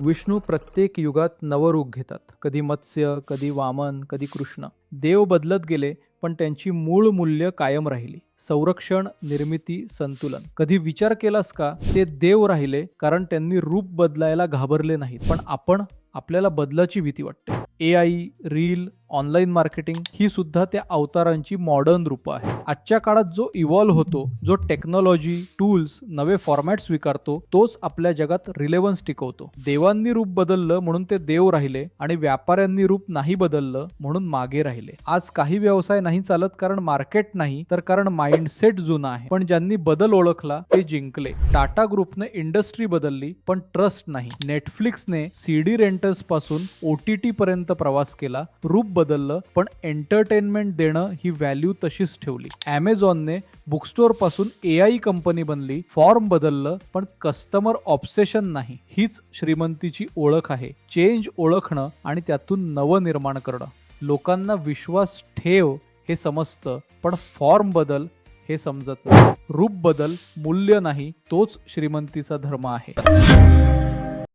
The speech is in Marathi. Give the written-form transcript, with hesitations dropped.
विष्णू प्रत्येक युगात नवरूप घेतात. कधी मत्स्य, कधी वामन, कधी कृष्ण. देव बदलत गेले, पण त्यांची मूळ मूल्य कायम राहिली. संरक्षण, निर्मिती, संतुलन. कधी विचार केलास का, ते देव राहिले कारण त्यांनी रूप बदलायला घाबरले नाहीत. पण आपण, आपल्याला बदलाची भीती वाटते. AI, रील, ऑनलाईन मार्केटिंग ही सुद्धा त्या अवतारांची मॉडर्न रूपं आहेत. आजच्या काळात जो इव्हॉल्व होतो, जो टेक्नॉलॉजी, टूल्स, नवे फॉर्मॅट स्वीकारतो, तोच आपल्या जगात रिलेव्हन्स टिकवतो. देवांनी रूप बदललं म्हणून ते देव राहिले आणि व्यापाऱ्यांनी रूप नाही बदललं म्हणून मागे राहिले. आज काही व्यवसाय नाही चालत कारण मार्केट नाही, तर कारण माइंडसेट जुना आहे. पण ज्यांनी बदल ओळखला ते जिंकले. टाटा ग्रुपने इंडस्ट्री बदलली, पण ट्रस्ट नाही. नेटफ्लिक्सने CD रेंटर्स पासून OTT पर्यंत प्रवास केला. रूप बदललं, पण एंटरटेनमेंट देणं ही व्हॅल्यू तशीच ठेवली. Amazonने बुकस्टोअर पासून AI कंपनी बनली. फॉर्म बदललं, पण कस्टमर ऑब्सेशन नाही. हीच श्रीमंतीची ओळख आहे. चेंज ओळखणं आणि त्यातून नवं निर्माण करणं. लोकांना विश्वास ठेव हे समजतं, पण फॉर्म बदल हे समजत नाही. रूप बदल, मूल्य नाही, तोच श्रीमंतीचा धर्म आहे.